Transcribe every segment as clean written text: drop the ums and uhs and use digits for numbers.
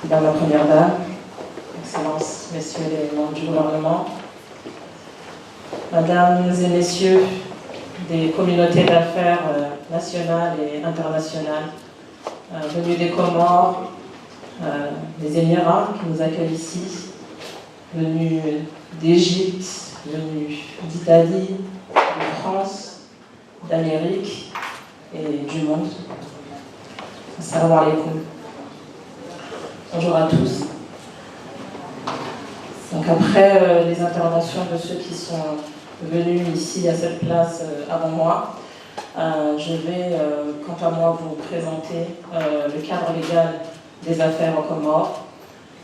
Madame la Première Dame, Excellences, Messieurs les membres du gouvernement, Mesdames et Messieurs des communautés d'affaires nationales et internationales, venus des Comores, des Émirats qui nous accueillent ici, venus d'Égypte, venus d'Italie, de France, d'Amérique et du monde. Assalamu alaikum. Bonjour à tous. Donc après les interventions de ceux qui sont venus ici à cette place avant moi, je vais quant à moi vous présenter le cadre légal des affaires aux Comores.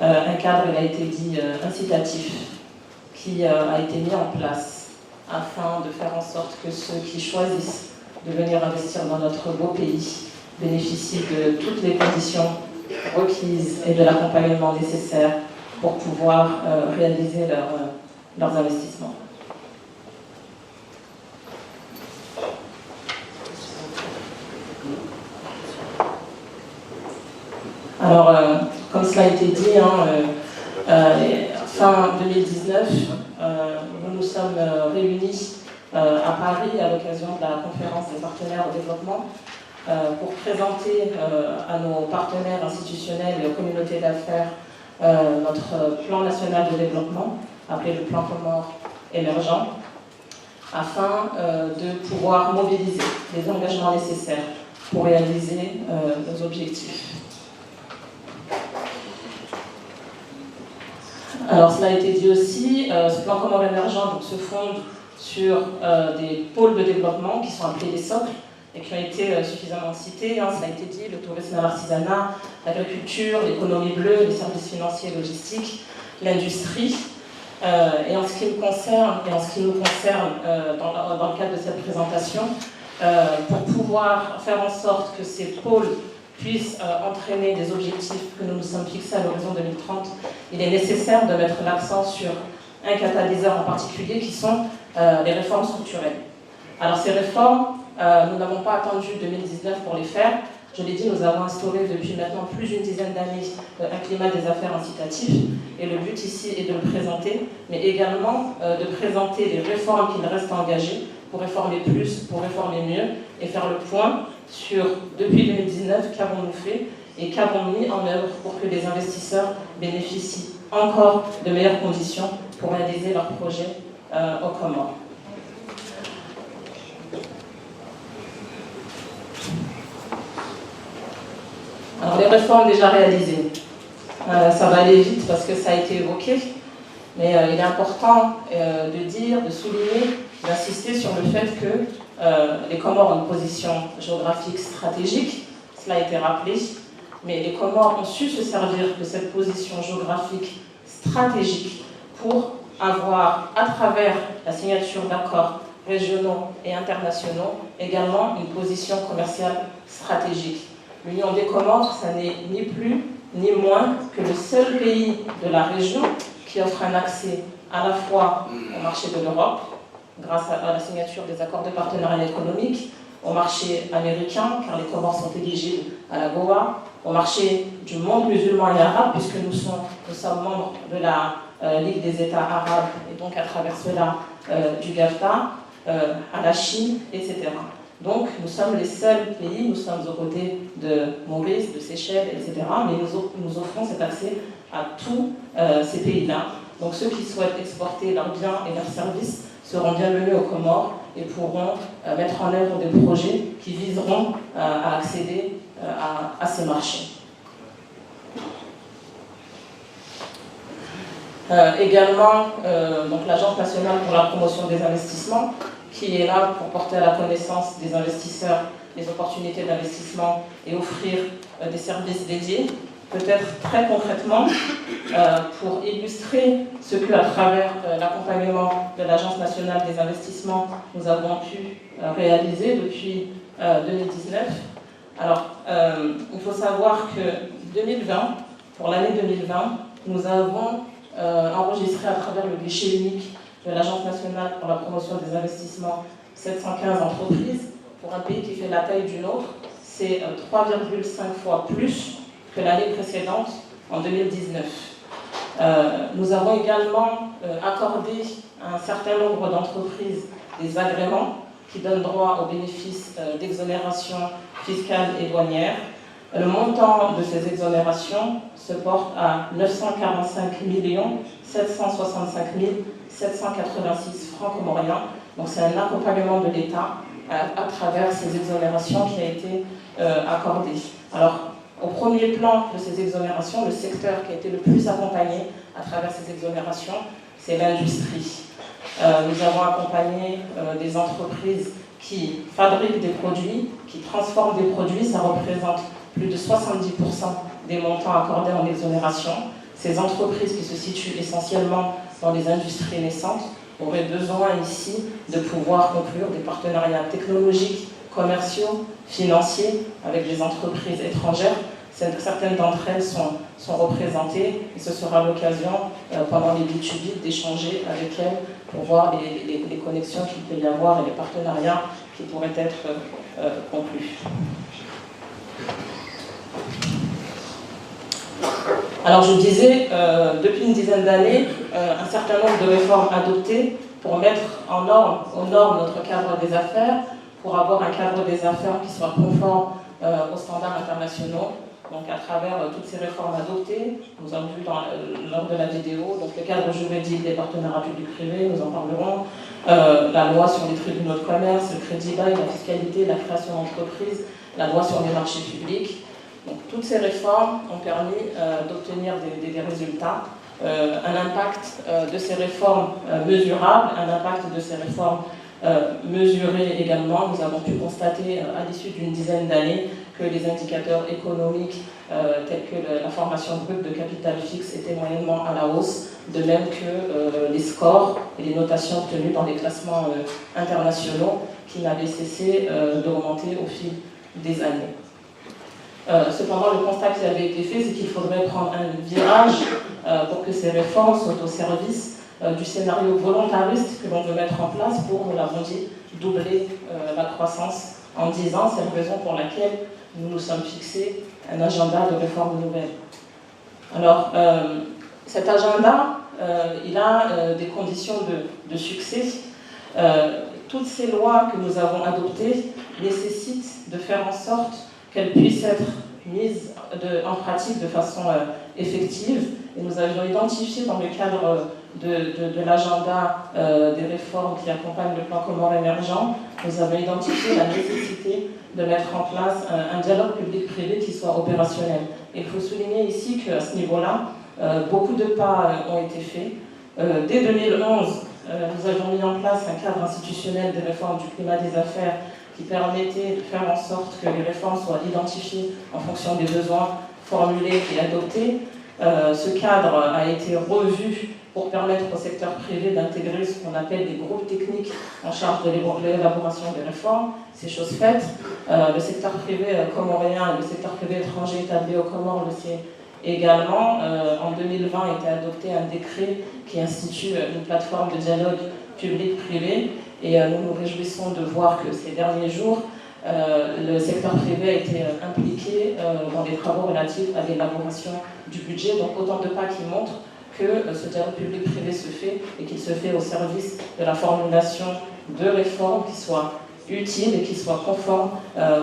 Un cadre, il a été dit, incitatif, qui a été mis en place afin de faire en sorte que ceux qui choisissent de venir investir dans notre beau pays bénéficient de toutes les conditions requises et de l'accompagnement nécessaire pour pouvoir réaliser leurs investissements. Alors, comme cela a été dit, fin 2019, nous nous sommes réunis à Paris à l'occasion de la conférence des partenaires au développement pour présenter à nos partenaires institutionnels et aux communautés d'affaires notre plan national de développement, appelé le plan Comores émergent, afin de pouvoir mobiliser les engagements nécessaires pour réaliser nos objectifs. Alors, cela a été dit aussi, ce plan Comores émergent donc, se fonde sur des pôles de développement qui sont appelés des socles et qui ont été suffisamment cités. Cela a été dit, le tourisme et l'artisanat, l'agriculture, l'économie bleue, les services financiers et logistiques, l'industrie. Et en ce qui me concerne, et en ce qui nous concerne dans le cadre de cette présentation, pour pouvoir faire en sorte que ces pôles puissent entraîner des objectifs que nous nous sommes fixés à l'horizon 2030, il est nécessaire de mettre l'accent sur un catalyseur en particulier qui sont les réformes structurelles. Alors ces réformes, nous n'avons pas attendu 2019 pour les faire. Je l'ai dit, nous avons instauré depuis maintenant plus d'une dizaine d'années un climat des affaires incitatif. Et le but ici est de le présenter, mais également de présenter les réformes qu'il reste à engager pour réformer plus, pour réformer mieux, et faire le point sur, depuis 2019, qu'avons-nous fait et qu'avons mis en œuvre pour que les investisseurs bénéficient encore de meilleures conditions pour réaliser leurs projets aux Comores. Alors, les réformes déjà réalisées, ça va aller vite parce que ça a été évoqué, mais il est important de dire, de souligner, d'insister sur le fait que les Comores ont une position géographique stratégique, cela a été rappelé, mais les Comores ont su se servir de cette position géographique stratégique pour avoir, à travers la signature d'accords régionaux et internationaux, également une position commerciale stratégique. L'Union des Comores, ça n'est ni plus ni moins que le seul pays de la région qui offre un accès à la fois au marché de l'Europe, grâce à la signature des accords de partenariat économique, au marché américain, car les Comores sont éligibles à la GOA, au marché du monde musulman et arabe, puisque nous sommes membres de la Ligue des États arabes, et donc à travers cela du GAFTA, à la Chine, etc. Donc nous sommes les seuls pays, nous sommes aux côtés de Maurice, de Seychelles, etc., mais nous offrons cet accès à tous ces pays-là. Donc ceux qui souhaitent exporter leurs biens et leurs services seront bienvenus aux Comores et pourront mettre en œuvre des projets qui viseront à accéder à ces marchés. Également, donc l'Agence nationale pour la promotion des investissements, qui est là pour porter à la connaissance des investisseurs les opportunités d'investissement et offrir des services dédiés. Peut-être très concrètement, pour illustrer ce que, à travers l'accompagnement de l'Agence nationale des investissements, nous avons pu réaliser depuis 2019. Alors, il faut savoir que 2020, pour l'année 2020, nous avons enregistré à travers le guichet unique de l'Agence nationale pour la promotion des investissements 715 entreprises. Pour un pays qui fait la taille du nôtre, c'est 3,5 fois plus que l'année précédente, en 2019. Nous avons également accordé à un certain nombre d'entreprises des agréments qui donnent droit aux bénéfices d'exonération fiscale et douanière. Le montant de ces exonérations se porte à 945 765 786 francs comoriens. Donc c'est un accompagnement de l'État à travers ces exonérations qui a été accordé. Alors, au premier plan de ces exonérations, le secteur qui a été le plus accompagné à travers ces exonérations, c'est l'industrie. Nous avons accompagné des entreprises qui fabriquent des produits, qui transforment des produits. Ça représente plus de 70% des montants accordés en exonération. Ces entreprises qui se situent essentiellement dans les industries naissantes auraient besoin ici de pouvoir conclure des partenariats technologiques, commerciaux, financiers avec des entreprises étrangères. Certaines d'entre elles sont représentées et ce sera l'occasion pendant les B2B d'échanger avec elles pour voir les connexions qu'il peut y avoir et les partenariats qui pourraient être conclus. Alors je disais, depuis une dizaine d'années, un certain nombre de réformes adoptées pour mettre aux normes notre cadre des affaires, pour avoir un cadre des affaires qui soit conforme aux standards internationaux. Donc à travers toutes ces réformes adoptées, nous avons vu lors de la vidéo, donc le cadre juridique des partenariats publics-privés, nous en parlerons, la loi sur les tribunaux de commerce, le crédit bail, la fiscalité, la création d'entreprises, la loi sur les marchés publics. Donc toutes ces réformes ont permis d'obtenir des résultats, un impact de ces réformes mesurable, un impact de ces réformes mesuré également. Nous avons pu constater à l'issue d'une dizaine d'années que les indicateurs économiques tels que la formation brute de capital fixe étaient moyennement à la hausse, de même que les scores et les notations obtenues dans les classements internationaux qui n'avaient cessé d'augmenter au fil des années. Cependant, le constat qui avait été fait, c'est qu'il faudrait prendre un virage pour que ces réformes soient au service du scénario volontariste que l'on veut mettre en place pour, nous l'avons dit, doubler la croissance en 10 ans. C'est la raison pour laquelle nous nous sommes fixés un agenda de réforme nouvelle. Alors, cet agenda, il a des conditions de succès. Toutes ces lois que nous avons adoptées nécessitent de faire en sorte qu'elles puissent être mises en pratique de façon effective. Et nous avions identifié dans le cadre de l'agenda des réformes qui accompagnent le plan Comores émergent, nous avons identifié la nécessité de mettre en place un dialogue public-privé qui soit opérationnel. Et il faut souligner ici qu'à ce niveau-là, beaucoup de pas ont été faits. Dès 2011, nous avions mis en place un cadre institutionnel des réformes du climat des affaires qui permettait de faire en sorte que les réformes soient identifiées en fonction des besoins formulés et adoptés. Ce cadre a été revu pour permettre au secteur privé d'intégrer ce qu'on appelle des groupes techniques en charge de l'élaboration des réformes. C'est chose faite. Le secteur privé comoréen et le secteur privé étranger établi aux Comores le sait également. En 2020 a été adopté un décret qui institue une plateforme de dialogue public-privé et nous nous réjouissons de voir que ces derniers jours, le secteur privé a été impliqué dans les travaux relatifs à l'élaboration du budget. Donc autant de pas qui montrent que ce dialogue public-privé se fait et qu'il se fait au service de la formulation de réformes qui soient utiles et qui soient conformes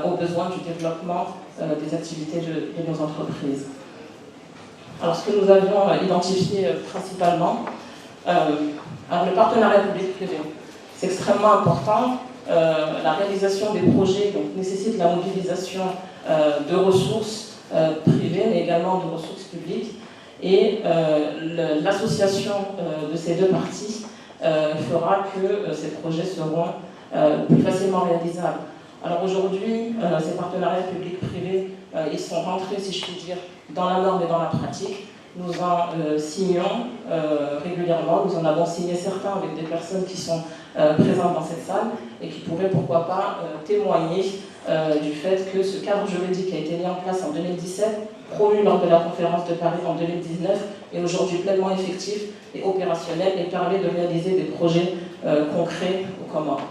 aux besoins du développement des activités de nos entreprises. Alors ce que nous avions identifié principalement, alors le partenariat public-privé, c'est extrêmement important. La réalisation des projets donc, nécessite la mobilisation de ressources privées, mais également de ressources publiques. Et l'association de ces deux parties fera que ces projets seront plus facilement réalisables. Alors aujourd'hui, ces partenariats publics-privés, ils sont rentrés, si je puis dire, dans la norme et dans la pratique. Nous en signons régulièrement, nous en avons signé certains avec des personnes qui sont présentes dans cette salle et qui pourraient, pourquoi pas, témoigner du fait que ce cadre juridique a été mis en place en 2017, promu lors de la conférence de Paris en 2019, est aujourd'hui pleinement effectif et opérationnel et permet de réaliser des projets concrets aux Comores.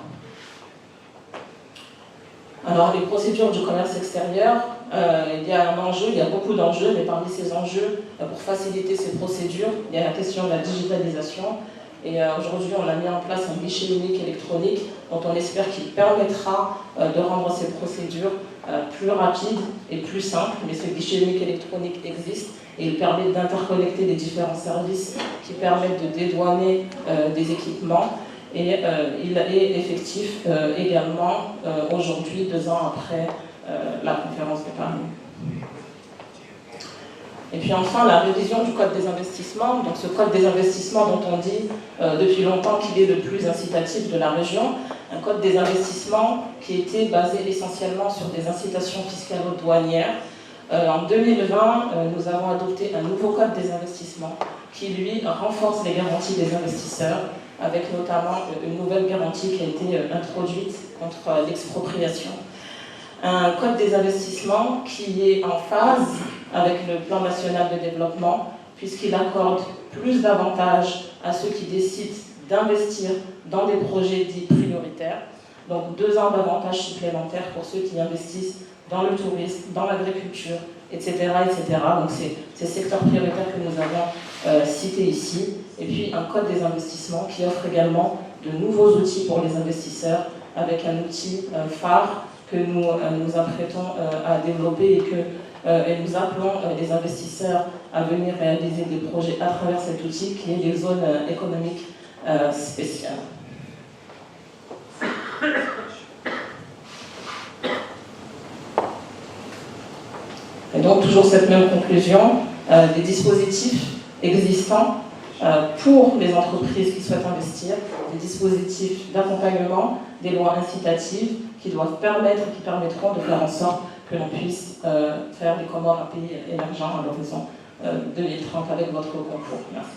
Alors, les procédures du commerce extérieur, il y a un enjeu, il y a beaucoup d'enjeux, mais parmi ces enjeux, pour faciliter ces procédures, il y a la question de la digitalisation. Et aujourd'hui, on a mis en place un guichet unique électronique dont on espère qu'il permettra de rendre ces procédures plus rapides et plus simples. Mais ce guichet unique électronique existe et il permet d'interconnecter les différents services qui permettent de dédouaner des équipements. Et il est effectif également aujourd'hui, 2 ans après la conférence de Paris. Et puis enfin, la révision du Code des investissements. Donc ce Code des investissements dont on dit depuis longtemps qu'il est le plus incitatif de la région. Un Code des investissements qui était basé essentiellement sur des incitations fiscalo-douanières. En 2020, nous avons adopté un nouveau Code des investissements qui, lui, renforce les garanties des investisseurs, avec notamment une nouvelle garantie qui a été introduite contre l'expropriation. Un Code des investissements qui est en phase avec le plan national de développement, puisqu'il accorde plus d'avantages à ceux qui décident d'investir dans des projets dits prioritaires. Donc 2 ans d'avantages supplémentaires pour ceux qui investissent dans le tourisme, dans l'agriculture, etc., etc. Donc c'est ces secteurs prioritaires que nous avons cités ici. Et puis un Code des investissements qui offre également de nouveaux outils pour les investisseurs, avec un outil phare que nous nous apprêtons à développer et nous appelons les investisseurs à venir réaliser des projets à travers cet outil qui est les zones économiques spéciales. Et donc toujours cette même conclusion, des dispositifs existants pour les entreprises qui souhaitent investir, des dispositifs d'accompagnement, des lois incitatives qui doivent permettre et qui permettront de faire en sorte que l'on puisse faire des Comores un pays émergent à l'horizon 2030 avec votre concours. Merci.